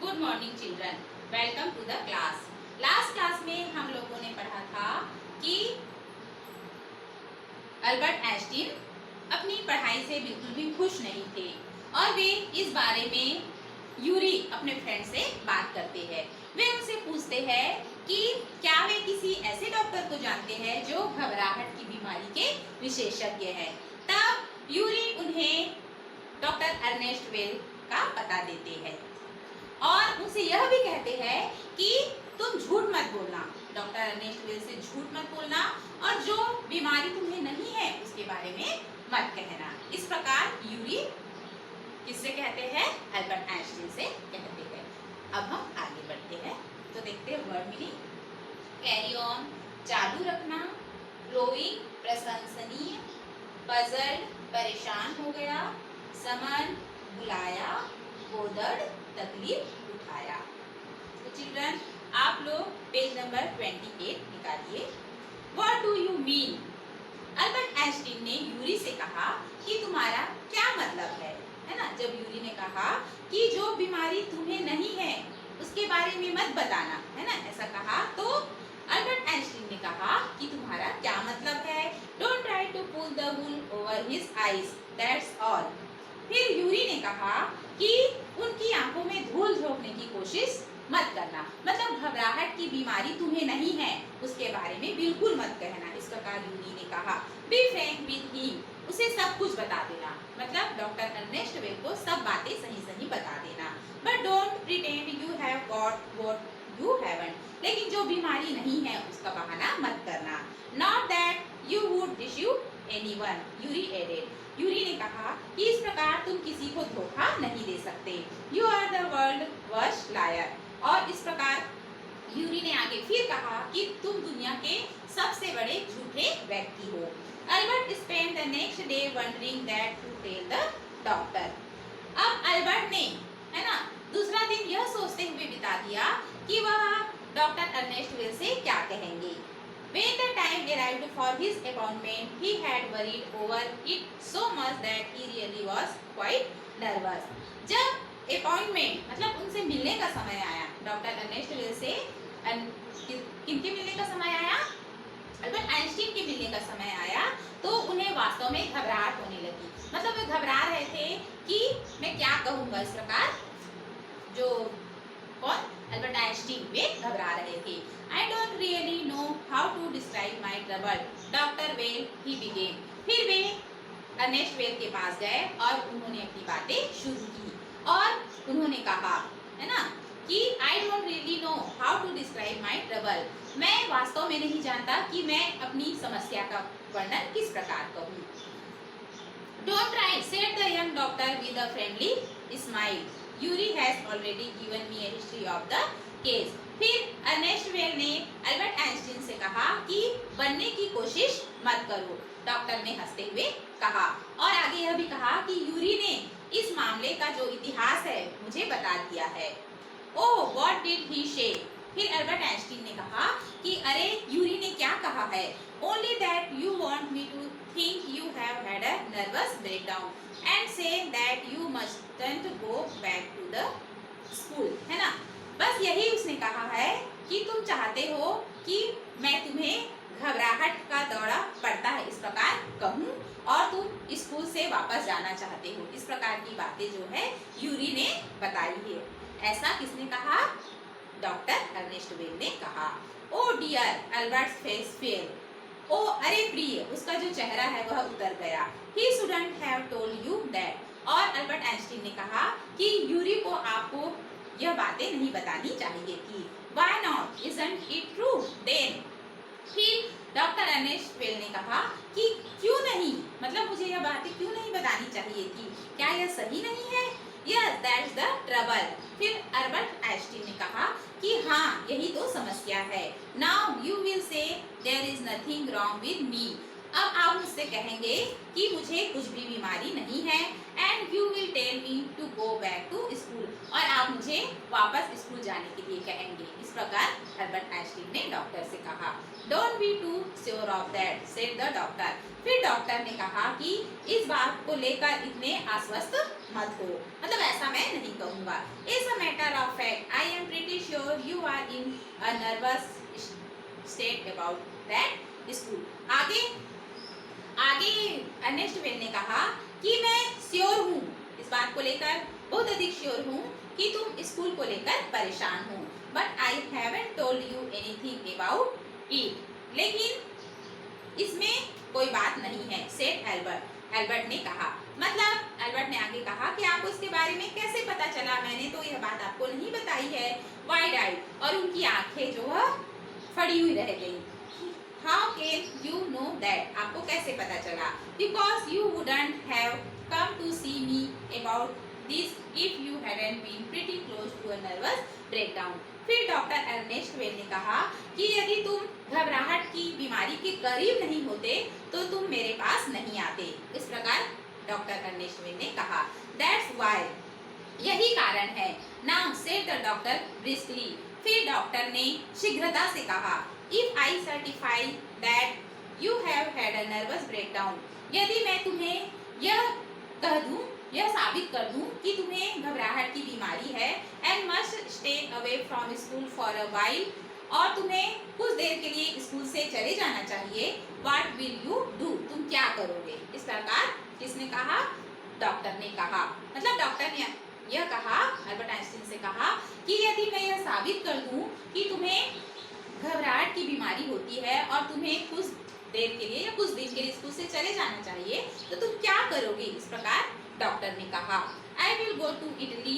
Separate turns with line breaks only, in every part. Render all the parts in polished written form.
Good morning children, welcome to the class. Last class में हम लोगों ने पढ़ा था कि अल्बर्ट आइंस्टीन अपनी पढ़ाई से बिल्कुल भी खुश नहीं थे और वे इस बारे में यूरी अपने फ्रेंड से बात करते हैं। वे उनसे पूछते हैं कि क्या वे किसी ऐसे डॉक्टर को जानते हैं जो घबराहट की बीमारी के विशेषज्ञ हैं। तब यूरी उन्हें डॉक्टर अर्नेस्ट वेल का पता देते हैं और उनसे यह भी कहते हैं कि तुम झूठ मत बोलना, डॉक्टर अर्नेस्ट वेल से झूठ मत बोलना और जो बीमारी तुम्हें नहीं है उसके बारे में मत कहना। इस प्रकार यूरी किससे कहते हैं? अल्बर्ट आइंस्टीन से कहते हैं। अब हम आगे बढ़ते हैं तो देखते हैं वर्ड मीनिंग। कैरी ऑन चालू रखना, ग्रोइंग प्रशंसनीय, पजल्ड परेशान हो गया, समन बुलाया, बोदर्ड तकलीफ उठाया। तो चिल्ड्रन आप लोग पेज नंबर 28 निकालिए। What do you mean? Albert Einstein ने यूरी से कहा कि तुम्हारा क्या मतलब है ना। जब यूरी ने कहा कि जो बीमारी तुम्हें नहीं है उसके बारे में मत बताना, है ना, ऐसा कहा तो अल्बर्ट आइंस्टीन ने कहा कि तुम्हारा क्या मतलब है। Don't try to pull the wool over his eyes, that's all. फिर यूरी ने कहा कि उनकी आंखों में धूल झोंकने की कोशिश मत करना, मतलब घबराहट की बीमारी तुम्हें नहीं है उसके बारे में बिल्कुल मत कहना। इस प्रकार यूरी ने कहा बी फ्रैंक विद हिम, उसे सब कुछ बता देना, मतलब डॉक्टर अर्नेस्ट वेल को सब बातें सही सही बता देना। But don't pretend you have got what you haven't, लेकिन जो बीमारी नहीं है उसका बहाना मत करना। Not that you would deceive anyone, Yuri added. Yuri ने कहा कि इस प्रकार तुम किसी को धोखा नहीं दे सकते। You are the world worst liar, और इस प्रकार यूरी ने आगे फिर कहा कि तुम दुनिया के सबसे बड़े झूठे व्यक्ति हो। Albert spend the next day wondering that to tell the doctor. अब अल्बर्ट ने, है ना, दूसरा दिन यह सोचते हुए बिता दिया कि वह डॉक्टर अर्नेस्ट वेल से क्या कहेंगे। When the time arrived for his appointment, he had worried over it so much that he really was quite nervous. जब अपॉइंटमेंट मतलब उनसे मिलने का समय आया, डॉक्टर अर्नेस्ट वेल से किनके मिलने का समय आया? अल्बर्ट आइंस्टीन के मिलने का समय आया तो उन्हें वास्तव में घबराहट होने लगी। मतलब वे घबरा रहे थे कि मैं क्या कहूँगा। इस प्रकार जो कौन? अल्बर्ट आइंस्टीन, वे घबरा रहे थे। I don't really know how to describe my trouble, doctor well he begin. फिर वे अर्नेस्ट वेल के पास गए और उन्होंने अपनी बातें शुरू की और उन्होंने कहा, है ना, कि I don't really know how to describe my trouble, मैं वास्तव में नहीं जानता कि मैं अपनी समस्या का वर्णन किस प्रकार करूं। Don't try, said the young doctor with a friendly smile. Yuri has already given me a history of the case. फिर अर्नेस्ट वेल ने अल्बर्ट आइंस्टीन से कहा कि बनने की कोशिश मत करो, डॉक्टर ने हंसते हुए कहा। और आगे यह भी कहा कि यूरी ने इस मामले का जो इतिहास है मुझे बता दिया है। ओह व्हाट डिड ही से? फिर अल्बर्ट आइंस्टीन ने कहा कि अरे यूरी ने क्या कहा है? Only that you want me to think you have had a nervous breakdown and say that you mustn't go back to the school, है ना। बस यही उसने कहा है कि तुम चाहते हो कि मैं तुम्हें घबराहट का दौरा पड़ता है इस प्रकार कहूँ और तुम स्कूल से वापस जाना चाहते हो। इस प्रकार की बातें जो है यूरी ने बताई है। ऐसा किसने कहा? डॉक्टर अर्नेस्ट वेल ने कहा। ओ डियर अल्बर्ट फेस फेल, ओ अरे प्रिय, उसका जो चेहरा है वह उतर गया। He shouldn't have told you that, और अल्बर्ट आइंस्टीन ने कहा कि यूरी को आपको यह बातें नहीं बतानी चाहिए थी। Why not? Isn't it true? Then फिर डॉक्टर अर्नेस्ट वेल ने कहा कि क्यों नहीं, मतलब मुझे यह बातें क्यों नहीं बतानी चाहिए थी, क्या यह सही नहीं है? Yes, that's the trouble. फिर अल्बर्ट आइंस्टीन ने कहा कि हाँ यही तो समस्या है। Now you will say there is nothing wrong with me. अब आप मुझसे कहेंगे कि मुझे कुछ भी बीमारी नहीं है and you will tell me to go back to school, और आप मुझे वापस स्कूल जाने के लिए कहेंगे। इस प्रकार अल्बर्ट आइंस्टीन ने डॉक्टर से कहा। Don't be too sure of that, said the doctor. फिर डॉक्टर ने कहा कि इस बात को लेकर इतने आश्वस्त मत हो, मतलब ऐसा मैं नहीं कहूँगा। It's a matter of fact, sure you are in a nervous state about that school. आगे आगे अर्नेस्ट वेल ने कहा कि मैं श्योर हूँ, इस बात को लेकर बहुत अधिक श्योर हूँ कि तुम स्कूल को लेकर परेशान हो, but I haven't told you anything about it, लेकिन इसमें कोई बात नहीं है, सेड एल्बर्ट ने कहा। मतलब एल्बर्ट ने आगे कहा कि आपको इसके बारे में कैसे पता चला, मैंने तो यह बात आपको नहीं बताई है। वाइड आइड, और उनकी आंखें जो है फड़ी हुई रह गई। How can you know that, आपको कैसे पता चला? Because you wouldn't have come to see me about this if you hadn't been pretty close to a nervous breakdown. फिर डॉक्टर अर्नेस्ट वेल ने कहा कि यदि तुम घबराहट की बीमारी के करीब नहीं होते तो तुम मेरे पास नहीं आते। इस प्रकार डॉक्टर अर्नेस्ट वेल ने कहा। दैट्स व्हाई, यही कारण है। Now said the doctor briskly, फिर डॉक्टर ने शीघ्रता से कहा, if I certify that you have had a nervous breakdown, यदि मैं तुम्हें यह कह दूं, यह साबित कर दूं कि तुम्हें घबराहट की बीमारी है, and must stay away from school for a while, और तुम्हें कुछ देर के लिए स्कूल से चले जाना चाहिए, व्हाट विल यू डू, तुम क्या करोगे? इस प्रकार किसने कहा? डॉक्टर ने कहा। मतलब डॉक्टर ने यह कहा, अल्बर्ट आइंस्टीन से कहा कि यदि मैं यह साबित कर दूं कि तुम्हें घबराहट की बीमारी होती है और तुम्हें कुछ देर के लिए या कुछ दिन के लिए स्कूल से चले जाना चाहिए, तो तुम क्या करोगे? इस प्रकार डॉक्टर ने कहा। I will go to Italy,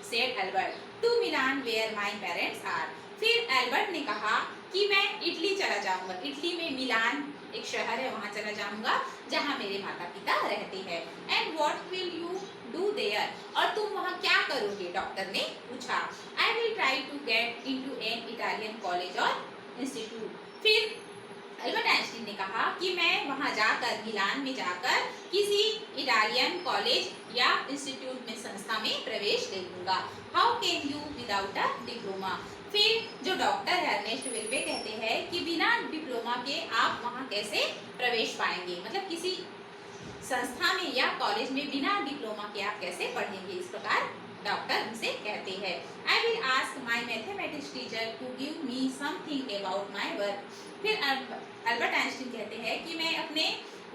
said Albert, to Milan where my parents are. फिर एल्बर्ट ने कहा कि मैं इटली चला जाऊंगा। इटली में मिलान एक शहर है, वहां चला जाऊंगा जहां मेरे माता पिता रहते हैं। And what will you do there, और तुम वहां क्या करोगे? डॉक्टर ने पूछा। I will try to get into an Italian college or institute. फिर अल्बर्ट आइंस्टीन ने कहा कि मैं वहां जाकर, मिलान में जाकर किसी इटालियन कॉलेज या इंस्टीट्यूट में, संस्था में प्रवेश ले लूंगा। How can you without a diploma, फिर जो डॉक्टर है अर्नेस्ट वेल वे कहते हैं कि बिना डिप्लोमा के आप वहां कैसे प्रवेश पाएंगे, मतलब किसी संस्था में या कॉलेज में बिना डिप्लोमा के आप कैसे पढ़ेंगे? इस प्रकार डॉक्टर उनसे कहते हैं। I will ask my mathematics teacher to give me something about my work. फिर अल्बर्ट आइंस्टीन कहते हैं कि मैं अपने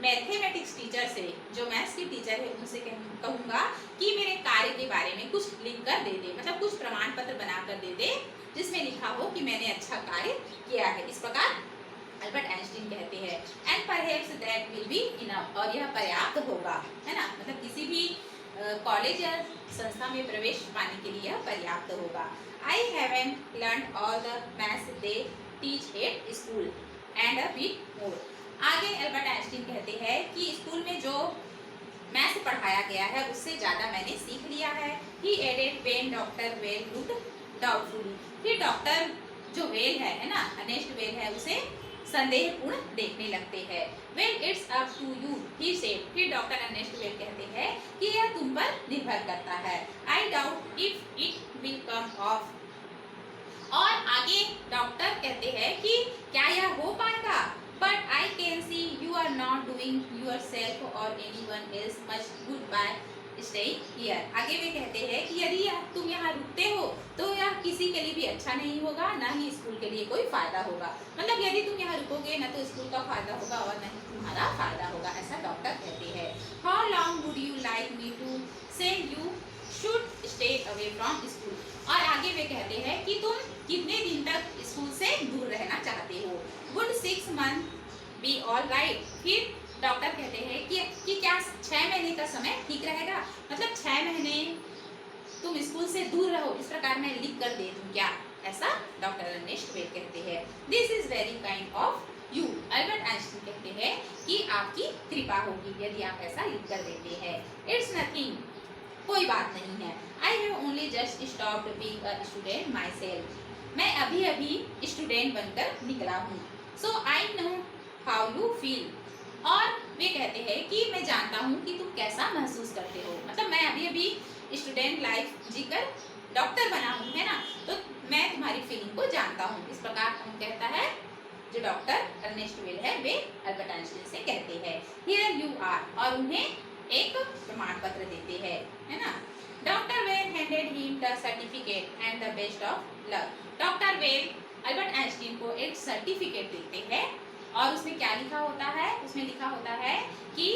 मैथमेटिक्स टीचर से, जो मैथ्स की टीचर है, उनसे कहूँगा कि मेरे कार्य के बारे में कुछ लिख कर दे दे, मतलब कुछ प्रमाण पत्र बना कर दे दे जिसमें लिखा हो कि मैंने अच्छा कार्य किया है। इस प्रकार अल्बर्ट आइंस्टीन कहते हैं। And perhaps that will be enough, और यह पर्याप्त होगा, है ना, मतलब किसी भी कॉलेज या संस्था में प्रवेश पाने के लिए यह पर्याप्त होगा। I haven't learn all the maths they teach at school and a bit more. आगे अल्बर्ट आइंस्टीन कहते हैं कि स्कूल में जो मैथ्स पढ़ाया गया है उससे ज़्यादा मैंने सीख लिया है। He added when doctor Well looked doubtfully. फिर डॉक्टर जो वेल है ना, अर्नेस्ट वेल है, उसे संदेहपूर्ण देखने लगते हैं। Well it's up to you, he said. फिर डॉक्टर अर्नेस्ट वेल कहते हैं कि यह तुम पर निर्भर करता है। I doubt if it will come off. और आगे डॉक्टर कहते हैं कि क्या यह हो पाएगा? But I can see you are not doing yourself or anyone else much good by staying here. आगे वे कहते हैं कि यदि तुम यहाँ रुकते हो तो यह किसी के लिए भी अच्छा नहीं होगा, ना ही स्कूल के लिए कोई फायदा होगा। मतलब यदि तुम यहाँ रुकोगे ना तो स्कूल का फायदा होगा और न ही तुम्हारा फायदा होगा, ऐसा डॉक्टर कहते हैं। How long would you like me to say you should stay away from school. और आगे वे कहते हैं कि तुम कितने दिन तक स्कूल से दूर रहना चाहते हो? Would 6 month B all right. फिर डॉक्टर कहते हैं कि क्या 6 महीने का समय ठीक रहेगा? मतलब 6 महीने तुम स्कूल से दूर रहो, इस प्रकार मैं लिख कर दे दूं क्या? ऐसा डॉक्टर अर्नेस्ट वेल कहते हैं। This is very kind of you. Albert Einstein कहते हैं कि आपकी कृपा होगी यदि आप ऐसा लिख कर देते हैं। इट्स नथिंग, कोई बात नहीं है। I have only just stopped being a student myself. मैं अभी अभी स्टूडेंट बनकर निकला हूँ। So I know how you feel. और वे कहते हैं कि मैं जानता हूँ कि तुम कैसा महसूस करते हो। मतलब मैं अभी अभी स्टूडेंट लाइफ जीकर डॉक्टर बना हूँ, है ना, तो मैं तुम्हारी फीलिंग को जानता हूँ। इस प्रकार हम कहता है जो डॉक्टर अर्नेस्ट वेल है वे अल्बर्ट आइंस्टीन से कहते हैं हियर यू आर, और उन्हें एक प्रमाण पत्र देते हैं, है ना। Doctor well handed him the certificate and the best of luck. Doctor well Albert Einstein को एक सर्टिफिकेट देते हैं और उसमें क्या लिखा होता है, उसमें लिखा होता है कि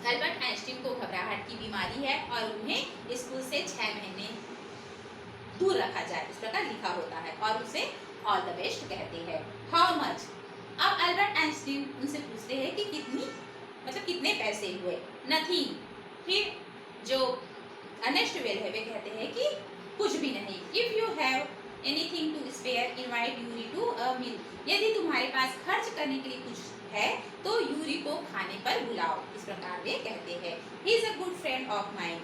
अल्बर्ट आइंस्टीन को घबराहट की बीमारी है और उन्हें स्कूल से 6 महीने दूर रखा जाए, इस प्रकार लिखा होता है और उसे ऑल द बेस्ट कहते हैं। हाउ मच, अब अल्बर्ट आइंस्टीन उनसे पूछते हैं कि कितने पैसे हुए। नथिंग, फिर जो अर्नेस्ट वेल है वे कहते हैं कि कुछ भी नहीं। If you have anything to spare invite Yuri to a meal, यदि तुम्हारे पास खर्च करने के लिए कुछ है तो यूरी को खाने पर बुलाओ, इस प्रकार वे कहते हैं। He is a good friend of mine,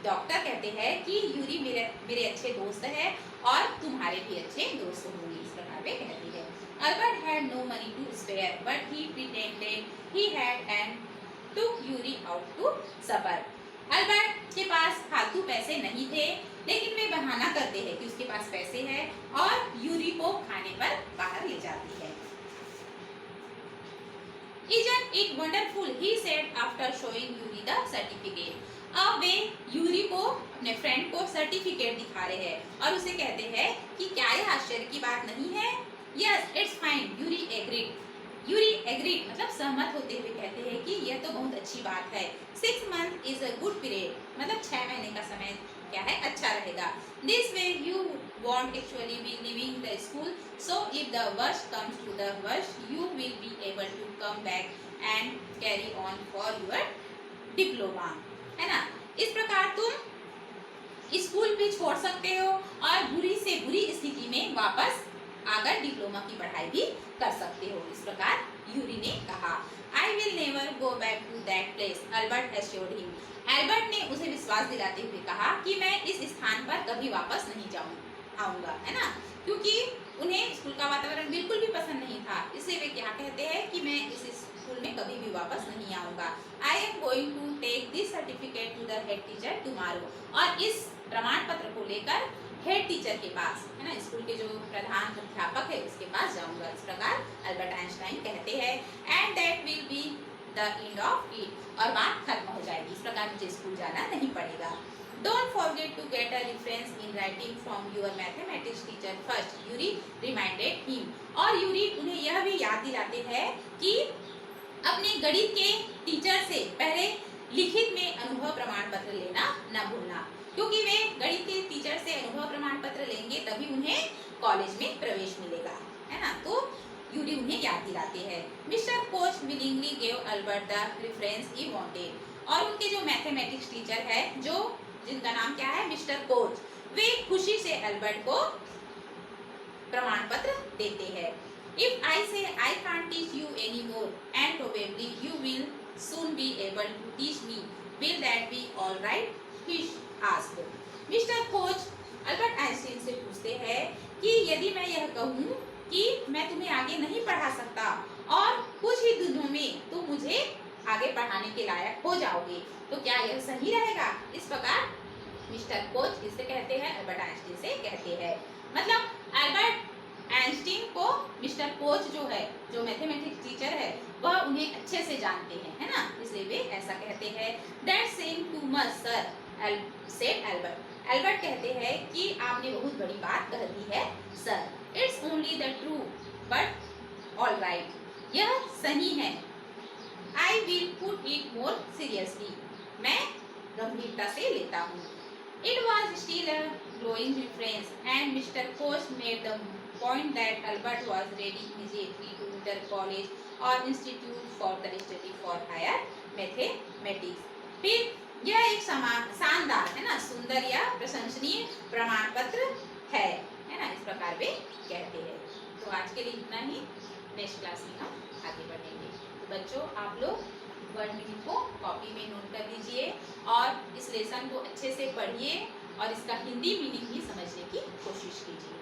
doctor कहते हैं कि यूरी मेरे अच्छे दोस्त है और तुम्हारे भी अच्छे दोस्त होंगे, इस प्रकार वे कहते हैं। Albert had no money to spare but he pretended he had and took Yuri out to supper, Albert के पास फालतू पैसे नहीं थे लेकिन वे बहाना करते हैं कि उसके पास पैसे हैं और यूरी को खाने पर बाहर ले जाती है। Isn't it wonderful? He said after showing Yuri the certificate. अब वे यूरी को, अपने फ्रेंड को सर्टिफिकेट दिखा रहे हैं और उसे कहते हैं कि क्या यह आश्चर्य की बात नहीं है। Yes, it's fine. Yuri agreed. Yuri agreed मतलब सहमत होते हुए कहते हैं कि यह तो बहुत अच्छी बात है। 6 months is a good period, मतलब 6 महीने का समय क्या है, अच्छा रहेगा। This way you won't actually be leaving the school, so if the worst comes to the worst, you will be able to come back and carry on for your diploma, है ना। इस प्रकार तुम स्कूल भी छोड़ सकते हो और बुरी से बुरी स्थिति में वापस आकर डिप्लोमा की पढ़ाई भी कर सकते हो, इस प्रकार यूरी ने कहा। I will never go back to that place, Albert assured him, Albert ने उसे विश्वास दिलाते हुए कहा कि मैं इस स्थान पर कभी वापस नहीं आऊंगा, है ना, क्योंकि उन्हें स्कूल का वातावरण बिल्कुल भी पसंद नहीं था। इसलिए वे क्या कहते हैं कि मैं इस स्कूल में कभी भी वापस नहीं आऊंगा। I am going to take this certificate to the head teacher tomorrow, और इस प्रमाण पत्र को लेकर हेड टीचर के पास, है ना, स्कूल के जो प्रधान अध्यापक है उसके पास जाऊंगा, इस प्रकार अल्बर्ट आइंस्टाइन कहते हैं। And that will be the end of it, और बात खत्म हो जाएगी, इस प्रकार मुझे स्कूल जाना नहीं पड़ेगा। Don't forget to get a reference in writing from your mathematics teacher first, Yuri reminded him, और यूरी उन्हें यह भी याद दिलाते हैं कि अपने गणित के टीचर से पहले लिखित में अनुभव प्रमाण पत्र लेना न भूलना, क्योंकि वे गणित के टीचर से अनुभव प्रमाण पत्र लेंगे तभी उन्हें कॉलेज में प्रवेश मिलेगा, है ना। तो यूरी उन्हें याद दिलाते हैं। Mister coach willingly gave Albert the reference he wanted, और उनके जो मैथमेटिक्स टीचर है, जो जिनका नाम क्या है, मिस्टर कोच, वे खुशी से अल्बर्ट को प्रमाण पत्र देते हैं। If I say I can't teach you any more and probably you will soon be able to teach me, will that be all right, he asked. Mister Koch Albert Einstein से पूछते हैं कि यदि मैं यह कहूँ कि मैं तुम्हें आगे नहीं पढ़ा सकता और कुछ ही दिनों में तुम मुझे आगे पढ़ाने के लायक हो जाओगे, तो क्या यह सही रहेगा। इस प्रकार मिस्टर कोच किससे कहते हैं, अल्बर्ट आइंस्टीन से कहते हैं। मतलब अल्बर्ट आइंस्टीन को मिस्टर कोच जो है, जो मैथमेटिक्स टीचर है, वह उन्हें अच्छे से जानते हैं, है ना, इसलिए वे ऐसा कहते हैं। That saying too much sir, said Albert, Albert कहते हैं कि आपने बहुत बड़ी बात कह दी है sir. It's only the true but all right, यह सही है। I will put it more seriously, मैं गंभीरता से लेता हूँ। It was still a glowing reference and mister coach made the point that Albert was ready immediately to enter college or institute for the study for higher mathematics। फिर यह एक शानदार, है ना, सुंदर या प्रशंसनीय प्रमाण पत्र है ना, इस प्रकार वे कहते हैं। तो आज के लिए इतना ही, नेक्स्ट क्लास में हम आगे बढ़ेंगे। तो बच्चों, आप लोग वर्ड मीनिंग को कॉपी में नोट कर लीजिए और इस लेसन को अच्छे से पढ़िए और इसका हिंदी मीनिंग भी समझने की कोशिश कीजिए।